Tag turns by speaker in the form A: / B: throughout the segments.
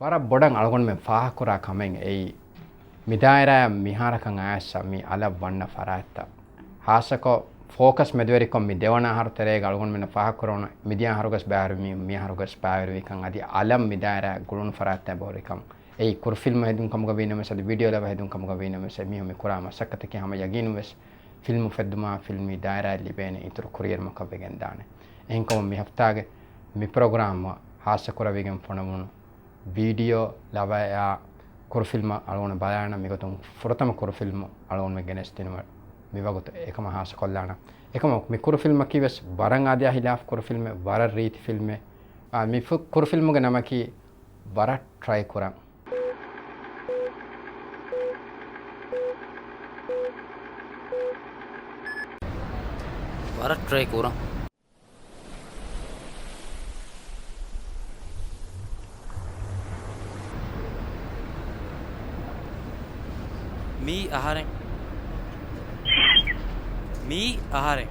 A: Bara bodang algon me fah kura kameng ei midaira miharakan asa mi ala wanna faratta hasako focus medverikom mi devana har tere algon me fah kurona midian harugas baar mi harugas baar wi kan adi alam midaira gulun faratta borikam ei kur film hedun kam gabina mes adi video la hedun kam gabina mes mi me kurama sakata ki hama yagin mes film fedduma filmi daira libene itur courier makabegen dane en kom mi haftage mi program hasakura wegen fonamun video labaya kor film algon bayana mi gotum fortama kor film algon me genestinuma mi wagot ekama hasa kollana ekama mi kor film kiwes barang adia hilaf kor film barar reeti film mi kor film ge namaki bara try koran
B: bara try koran मी आहारे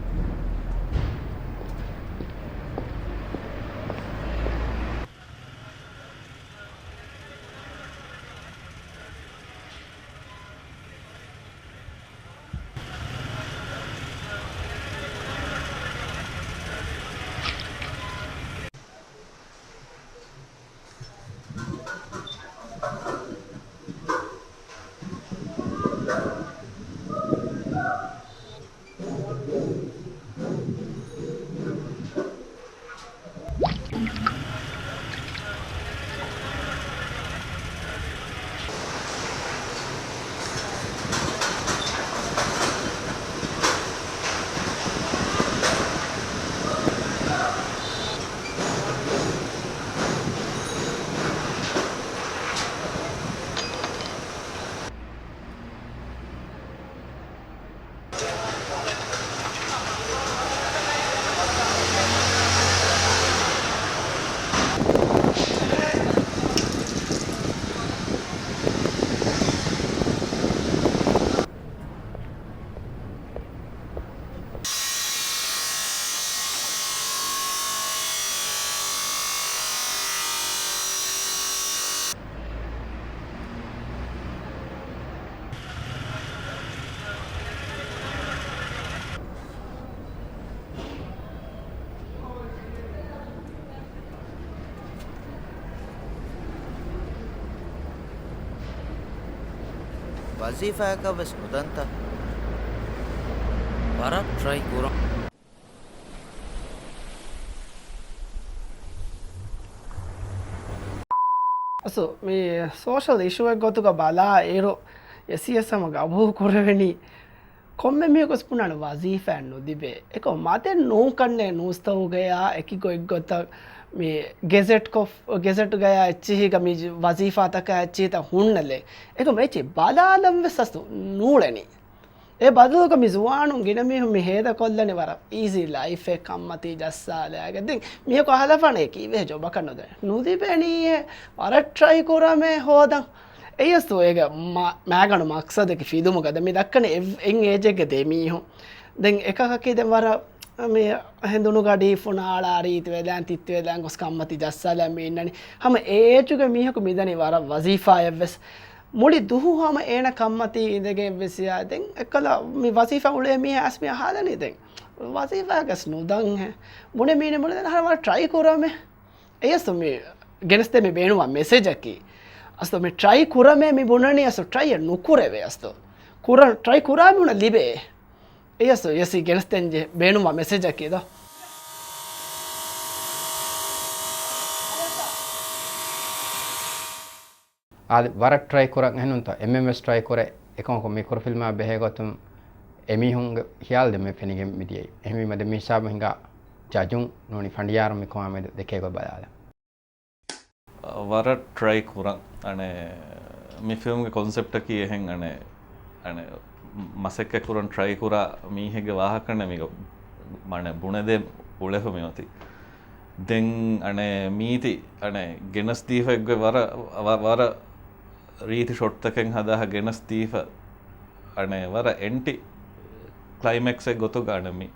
C: वजीफा का बस उदन था
B: bara try koran
D: ಅಸು ಮೀ social issue ಗೊತ್ತುಗ ಬಾಲಾ ಏರೋ ಎಸ್ ಸಮಗ ಅಬೂ ಕೊರವೆನಿ ಕೊಮ್ಮೆ ಮೀ ಗೊಸ್ಪುನಾಣ ವಜೀಫಾ ನುದಿಬೆ ಏಕೋ ಮಾತೆ ನೋ ಕಣ್ಣೆ ನೂಸ್ತವು ಗಯಾ ಎಕಿಗೋ ಗೊತ್ತ ಮೀ ಗೆಜೆಟ್ ಗಯಾ ಎಚ್ಚಿಹಿಗ ಮೀ ವಜೀಫಾ ತಕ ಎಚ್ಚಿತ ಹುಣ್ಣಲೆ ಏಕೋ ಮೇಚಿ ಬಾಲಾಲಂ ವೆಸಸ್ತು ನೂಳೆನಿ ඒ බදලක මිසුවානුන් ගෙන මිහු මෙහෙද කොල්ලනේ වර ඊසි ලයිෆ් එක කම්මති ජස්සාලයාගේ ඉතින් මිහ කොහලපනේ කීවේ ජොබ කන්නද නුදිබෙණියේ වර ට්‍රයි කරාමේ හොදන් එයස්තු ඒක මෑගණු මක්සදක ෆිදුමකද මේ දක්කනේ එන් ඒජ් එක දෙමීහු දැන් එකකකේ දැන් වර මේ හෙඳුණු ගඩි ෆුනාලා රීති වේදන් තිත් වේදන් ගොස් කම්මති ජස්සාලයා මේ ඉන්නනේ හැම ඒජුක මිහක මිදනේ වර වසීෆා එවස් මුලි දුහුහම ඒන කම්මති ඉඳගෙන විසියා දැන් එකල මේ වසීෆා උලේ මේ ඇස්මිය හාදනේ දැන් වසීෆා ගස් නුදන් හැ මොනේ මීනේ මොලේ දැන් හරම ට්‍රයි කරාමේ එයස්තු මේ ගෙනස්තේ මේ බේනුවා මෙසේජ් එකි අස්තු මේ ට්‍රයි කරාමේ මේ බොනණේ අස්තු ට්‍රයි නුකුරේ අස්තු කුරා ට්‍රයි කරාමේ උන ලිබේ එයස්තු යසි ගෙනස්තෙන් බේනුවා මෙසේජ් එකි දා
A: al warak try korak henunta mms try kore ekon ko mi kor film behe gotum emi hung hialde me fenige midiyai ehmi made mi sab hinga jajun noni fandiyar mi ko ame deke go balala
E: war try korak ane mi film ge concept ki ehen ane masek kuran try kura mi hege wahakane mi mane bunade uleho meoti den ane miti ane genas difa ge war ರೀತಿ ಶೊಟ್ಟಕಂಗೆ ಹದ ಗೆನಸ್ ತೀಫ ಅಣೆ ವರ ಎಂಟಿ climax ಗೊತ್ತುಗ ಅಣಮಿ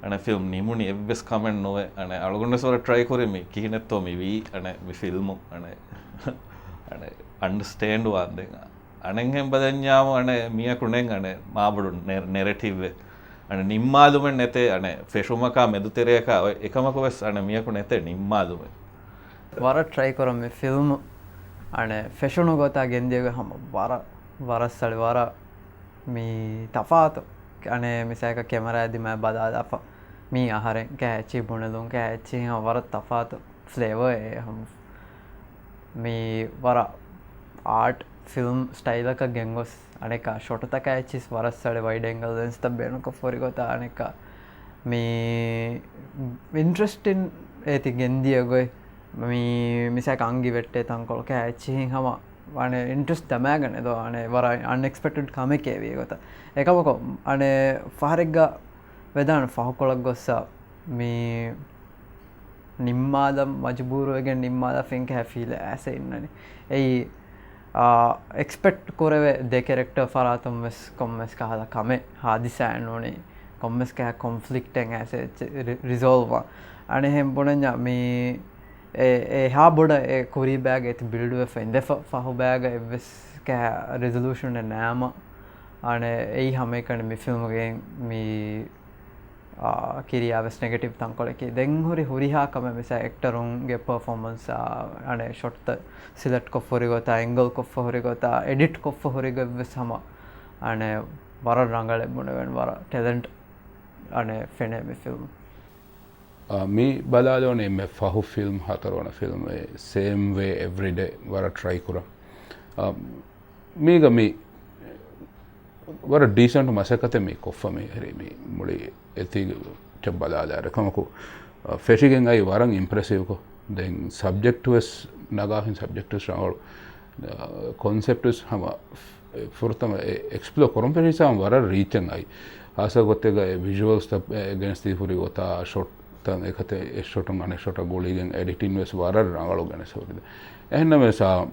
E: ಅಣೆ film ನಿಮುನಿ ಎವ್ವೆಸ್ comment ನೋವೆ ಅಣೆ ಅಳಗೊಂಡೆ ಸೋರ try ಕೊರಿ ಮಿ ಕಿಹಿನೆತ್ತೋ ಮಿ V ಅಣೆ ಮಿ film ಅಣೆ අනේ understand වන්දෙන් අනෙන් හෙම්බදඥාම අනේ මියකුණෙන් අනේ මාබඩු නෙරටිව් අනේ නිම්මාදුමෙන් නැතේ අනේ ෆෙෂුමකා මෙදුතෙරයක එකමක වෙස් අනේ මියකු නැතේ නිම්මාදුමෙන්
F: වර ಟ್ರೈ කරොම් මේ ෆිල්ම් අනේ ෆෙෂුණු ගොතා ගෙන්දියග හම වරස්සලි වර මේ තෆාතු අනේ මිසයක කැමරා ඇදි මෑ බදා දපා මේ ආහාරෙන් කෑච්චි බුණලුන් කෑච්චි වර තෆාතු ෆ්ලේවර් ඒ හම මේ වර ආර්ට් ෆිල්ම් ස්ටයිලක ගෙන්ගොස් අනෙක ෂොටතක ඇච්චිස් වරස්සලි වයිඩ එංගල් ලෙන්ස් තබ්බේනක ෆොරිගොතා අනෙක මේ ඉන්ට්‍රස්ටින් ඒති ගෙන්දියගොයි මේ මිසක අංගි වෙට්ටේ තංකොලක ඇච්චිහින් හම අනේ ඉන්ට්‍රස්ට් තමෑගන එද අනේ වර අන්එක්ස්පෙක්ටඩ් කමකේවී ගොත එකමකො අනේ ෆහරෙක්ග වෙදාන ෆහකොලක් ගොස්සා මේ නිම්මාදම් මජබූරුවගෙන් නිම්මාද ෆින්ක හැෆීල ඇස ඉන්නන එයි එක්ස්පෙක්ට් කොරවේ දෙකෙරෙක්ට ෆරාතුම් වෙස් කොම්මස් කහල කමේ හාදිසෑන් ඕනේ කොම්මස් කහ කොන්ෆ්ලික්ටෙන් ඇස රිසෝල්වා අනෙහෙම් බොනඥ මේ හා බොඩ කොරී බෑග ඇති බිල්ඩුව ෆෙන්ද ෆහු බෑග එවෙස් කෑ රෙසලූෂණ නෑම අනේ එයි හමකන මි ෆිල්ම්ගෙන් මේ කිරියාවස් නෙගටිව් තංකොලකි දෙන් හොරි හුරිහාකම මිස එක්ටරුන්ගේ පර්ෆෝමන්ස් අනේ ෂොට්ත සිලට් කොෆ් හොරිගොතා එංගල් කොෆ් හොරිගොතා එඩිට් කොෆ් හොරිගවෙස් හම අනේ වර රංගල බුණවෙන් වර ටෙලන්ට් අනේ ෆෙනේ මි ෆිල්ම්
G: මේ බලාලෝනේ මේ ෆහු ෆිල්ම් හතරවන ෆිල්ම් සේම් වේ එවරිඩේ වර ට්‍රයි කුර මේක මේ වර ඩීසන්ට් මසකත මේ කොෆ්ෆ මේ හරි මේ මුලි එති ටෙබ් බලාලාර කමකු ෆෙෂිගෙන් අයි වරන් ඉම්ප්‍රෙසිව්කෝ දැන් සබ්ජෙක්ට්වස් නගාහින් සබ්ජෙක්ට්වස් රාවල් කොන්සෙප්ටස් හම ෆුර්තම එක්ස්ප්ලෝර් කරොම් පෙරිසම් වර රීචන් අයි ආසගොත්තේග විජුවල්ස් ත ගෙන්ස් දී හුරි ගොතා ෂොට් තන් එකත ෂොටුන් අනේ ෂොට ගෝලිගෙන් එඩිටින් වෙස් වර රාවල් ගැන සෝරිද එහෙනම් මේසා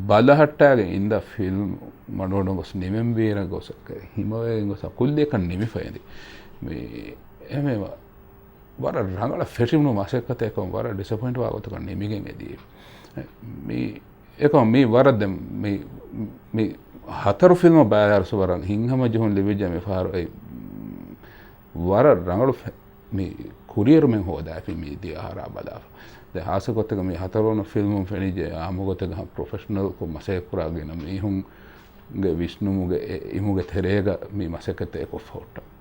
G: බලහට්ටාගේ ඉඳ ෆිල්ම් මඩෝඩ ගොස් නිමෙන් බේර ගොසක හිමවෙන් ගොස කුල්ලේකන් නිමි ෆයදි මේ එමෙවා වර රංගල ෆෙෂිම්නු මාසෙකත එකම වර ඩිසපොයින්ට් වාගතක නිමිගෙන් එදී මේ එකම මේ වරද මේ හතර ෆිල්ම් බාරස වරන් හිංහම ජොන් ලිවිජ මේ ෆාර වර රංගල මේ කුරියර් මෙන් හොදා ෆිල්ම් දී ආහාර බදාව දැන් ආසකොත්තක මේ හතරවන ෆිල්ම් ෆෙනිජ ආමගොතක ප්‍රොෆෙෂනල් කො මසේ පුරාගෙන මේ හුන් ගේ විෂ්ණුමුගේ ඉමුගේ තෙරේග මේ මසකත එක ෆොටෝ